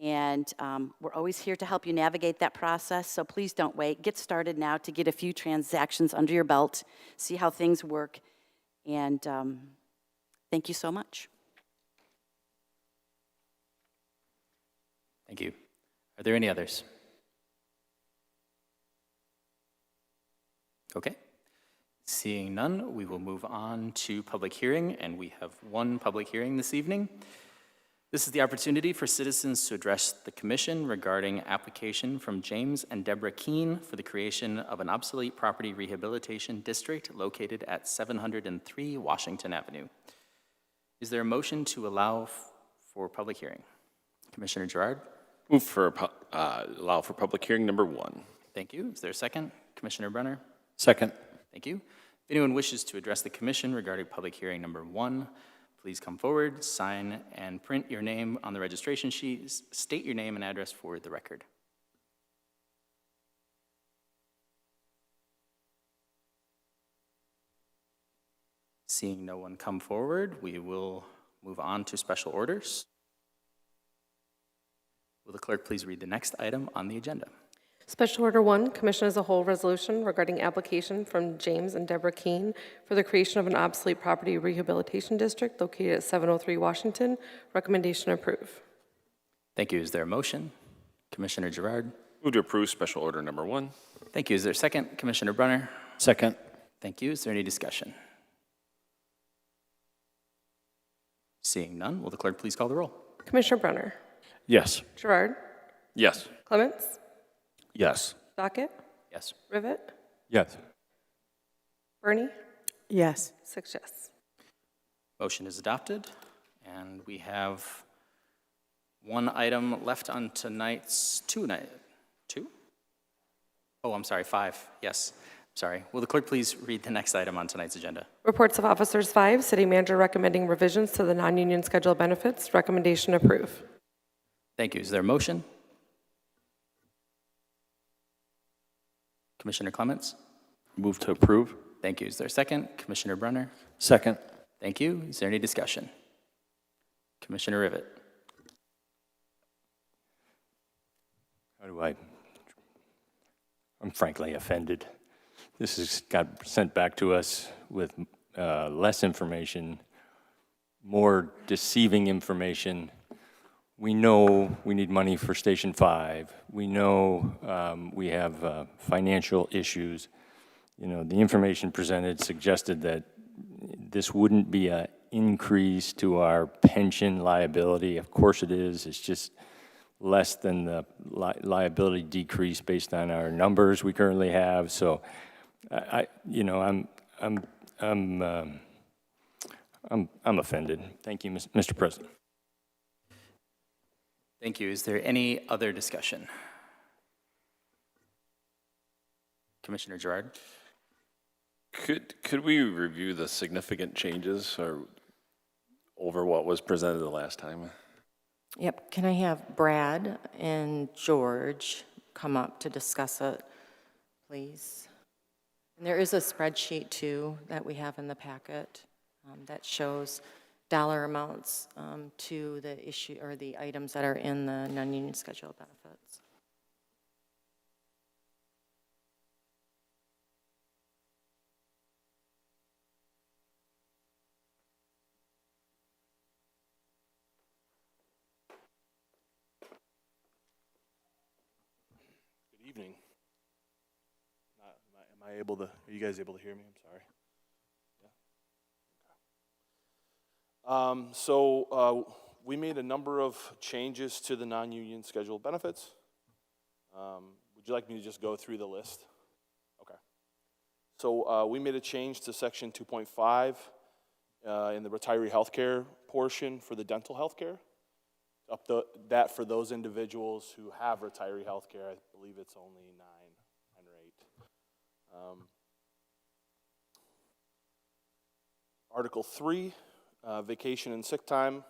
And we're always here to help you navigate that process, so please don't wait. Get started now to get a few transactions under your belt, see how things work, and thank you so much. Thank you. Are there any others? Okay. Seeing none, we will move on to public hearing, and we have one public hearing this evening. This is the opportunity for citizens to address the commission regarding application from James and Deborah Keene for the creation of an obsolete property rehabilitation district located at 703 Washington Avenue. Is there a motion to allow for public hearing? Commissioner Gerard? Move for allow for public hearing number 1. Thank you. Is there a second? Commissioner Brenner? Second. Thank you. If anyone wishes to address the commission regarding public hearing number 1, please come forward, sign, and print your name on the registration sheet. State your name and address for the record. Seeing no one come forward, we will move on to special orders. Will the clerk please read the next item on the agenda? Special Order 1, Commission as a Whole Resolution regarding application from James and Deborah Keene for the creation of an obsolete property rehabilitation district located at 703 Washington. Recommendation approve. Thank you. Is there a motion? Commissioner Gerard? Move to approve special order number 1. Thank you. Is there a second? Commissioner Brunner? Second. Thank you. Is there any discussion? Seeing none, will the clerk please call the roll? Commissioner Brunner? Yes. Gerard? Yes. Clements? Yes. Docket? Yes. Rivet? Yes. Bernie? Yes. 6 yes. Motion is adopted, and we have one item left on tonight's two? Oh, I'm sorry, 5, yes. Sorry, will the clerk please read the next item on tonight's agenda? Reports of Officers 5, City Manager recommending revisions to the non-union schedule benefits. Recommendation approve. Thank you. Is there a motion? Commissioner Clements? Move to approve? Thank you. Is there a second? Commissioner Brunner? Second. Thank you. Is there any discussion? Commissioner Rivet? I'm frankly offended. This has got sent back to us with less information, more deceiving information. We know we need money for Station 5. We know we have financial issues. You know, the information presented suggested that this wouldn't be an increase to our pension liability. Of course it is. It's just less than the liability decrease based on our numbers we currently have. So, I'm offended. Thank you, Mr. President. Thank you. Is there any other discussion? Commissioner Gerard? Could we review the significant changes or over what was presented the last time? Yep, can I have Brad and George come up to discuss it, please? And there is a spreadsheet, too, that we have in the packet that shows dollar amounts to the issue or the items that are in the non-union schedule benefits. Good evening. Am I able to, are you guys able to hear me? I'm sorry. We made a number of changes to the non-union scheduled benefits. Would you like me to just go through the list? Okay. So we made a change to section 2.5 in the retiree healthcare portion for the dental healthcare. Up that for those individuals who have retiree healthcare, I believe it's only 9 or 8. Article 3, vacation and sick time.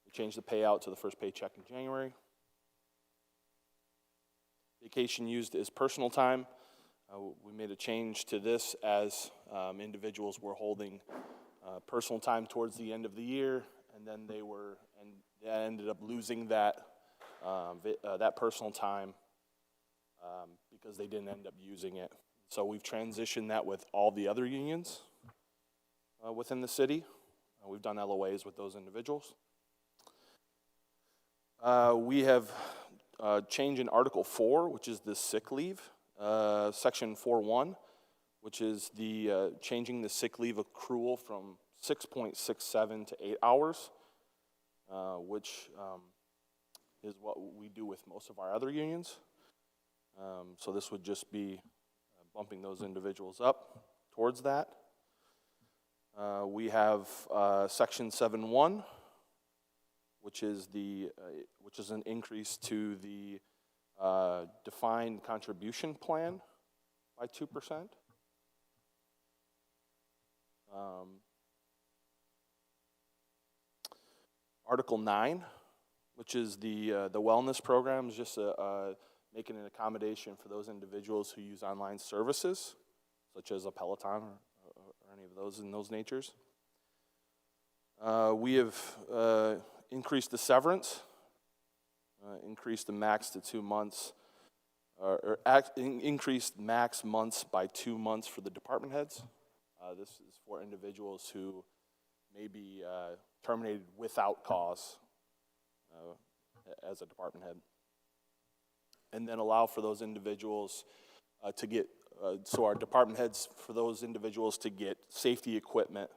We changed the payout to the first paycheck in January. Vacation used as personal time. We made a change to this as individuals were holding personal time towards the end of the year, and then they ended up losing that that personal time because they didn't end up using it. So we've transitioned that with all the other unions within the city. We've done LOAs with those individuals. We have changed in Article 4, which is the sick leave, Section 4.1, which is the changing the sick leave accrual from 6.67 to 8 hours, which is what we do with most of our other unions. So this would just be bumping those individuals up towards that. We have Section 7.1, which is an increase to the defined contribution plan by 2%. Article 9, which is the wellness program, is just making an accommodation for those individuals who use online services, such as a Peloton or any of those in those natures. We have increased the severance, increased the max to 2 months, increased max months by 2 months for the department heads. This is for individuals who may be terminated without cause as a department head. And then allow for those individuals to get, so our department heads, for those individuals to get safety equipment,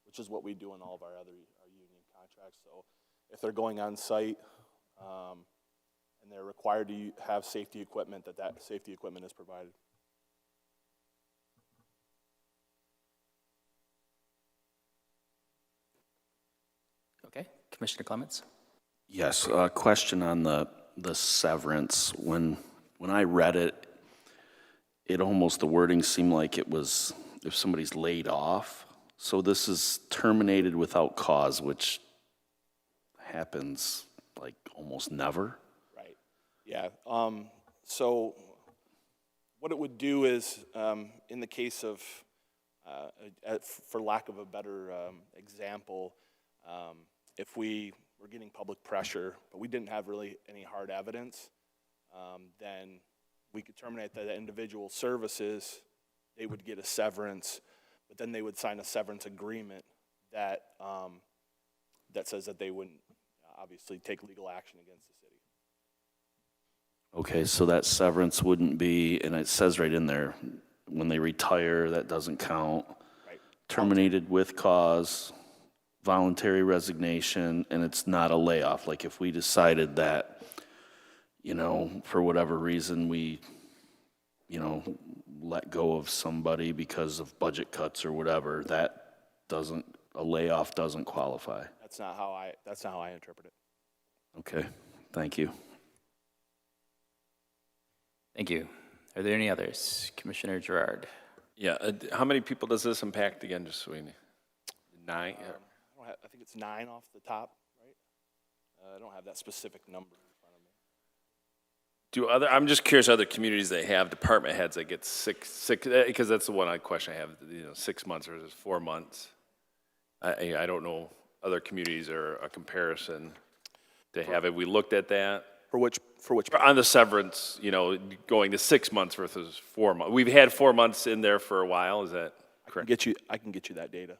which is what we do in all of our other union contracts. So if they're going on site and they're required to have safety equipment, that safety equipment is provided. Okay, Commissioner Clements? Yes, a question on the severance. When I read it, it almost, the wording seemed like it was if somebody's laid off. So this is terminated without cause, which happens like almost never. Right. Yeah. So what it would do is, in the case of, for lack of a better example, if we were getting public pressure, but we didn't have really any hard evidence, then we could terminate the individual services. They would get a severance, but then they would sign a severance agreement that that says that they wouldn't obviously take legal action against the city. Okay, so that severance wouldn't be, and it says right in there, when they retire, that doesn't count. Right. Terminated with cause, voluntary resignation, and it's not a layoff. Like if we decided that, for whatever reason, we, let go of somebody because of budget cuts or whatever, a layoff doesn't qualify. That's not how I interpret it. Okay, thank you. Thank you. Are there any others? Commissioner Gerard. Yeah, how many people does this impact again, just so we know? 9? I think it's 9 off the top, right? I don't have that specific number in front of me. I'm just curious, other communities that have department heads that get six, because that's the one question I have, 6 months versus 4 months. I don't know other communities or a comparison they have. Have we looked at that? For which On the severance, going to 6 months versus 4 months. We've had 4 months in there for a while, is that correct? I can get you that data.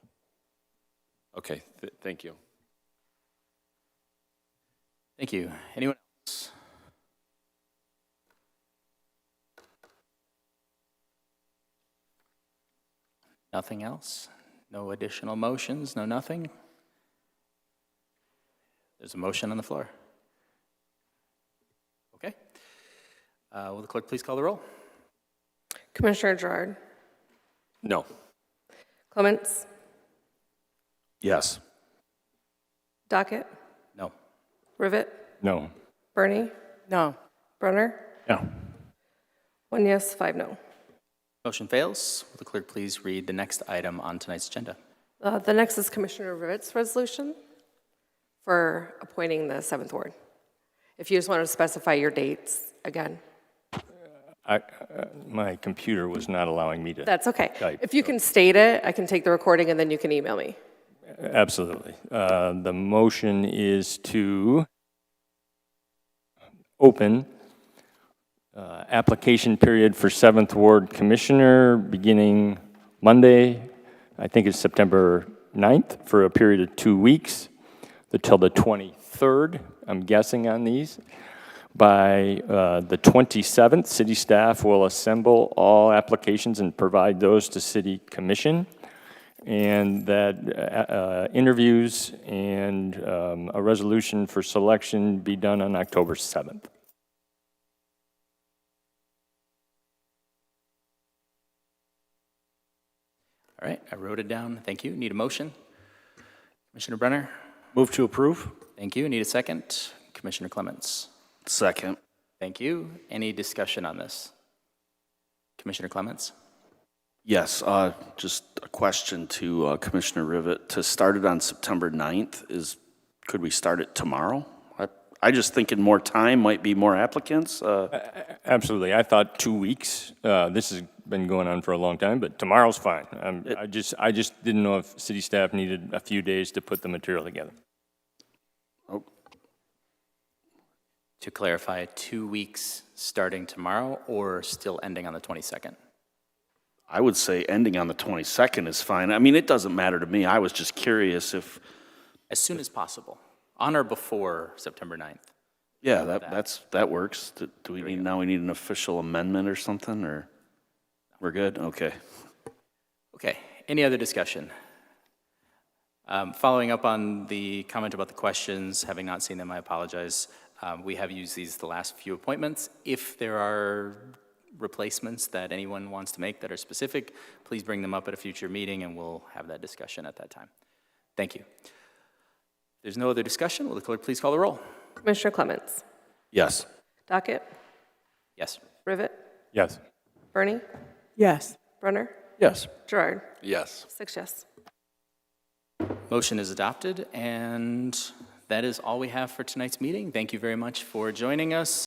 Okay, thank you. Thank you. Anyone else? Nothing else? No additional motions? No nothing? There's a motion on the floor. Okay. Will the clerk please call the roll? Commissioner Gerard. No. Clements. Yes. Docket. No. Rivet. No. Bernie. No. Brunner. No. 1 yes, 5 no. Motion fails. Will the clerk please read the next item on tonight's agenda? The next is Commissioner Rivet's resolution for appointing the 7th Ward. If you just want to specify your dates again. My computer was not allowing me to. That's okay. Type, If you can state it, I can take the recording and then you can email me. Absolutely. The motion is to open application period for 7th Ward Commissioner beginning Monday, I think it's September 9th, for a period of 2 weeks until the 23rd, I'm guessing on these. By the 27th, city staff will assemble all applications and provide those to City Commission. And that interviews and a resolution for selection be done on October 7th. All right, I wrote it down. Thank you. Need a motion? Commissioner Brenner? Move to approve? Thank you. Need a second? Commissioner Clements? Second. Thank you. Any discussion on this? Commissioner Clements? Yes, just a question to Commissioner Rivet. To start it on September 9th, could we start it tomorrow? I just thinking more time might be more applicants. Absolutely. I thought 2 weeks. This has been going on for a long time, but tomorrow's fine. I just didn't know if city staff needed a few days to put the material together. Oh, To clarify, 2 weeks starting tomorrow or still ending on the 22nd? I would say ending on the 22nd is fine. I mean, it doesn't matter to me. I was just curious if, As soon as possible, on or before September 9th. yeah, that works. Do we need, now we need an official amendment or something, or we're good? Okay. Okay, any other discussion? Following up on the comment about the questions, having not seen them, I apologize. We have used these the last few appointments. If there are replacements that anyone wants to make that are specific, please bring them up at a future meeting and we'll have that discussion at that time. Thank you. If there's no other discussion, will the clerk please call the roll? Commissioner Clements. Yes. Docket. Yes. Rivet. Yes. Bernie? Yes. Brunner? Yes. Gerard? Yes. 6 yes. Motion is adopted, and that is all we have for tonight's meeting. Thank you very much for joining us.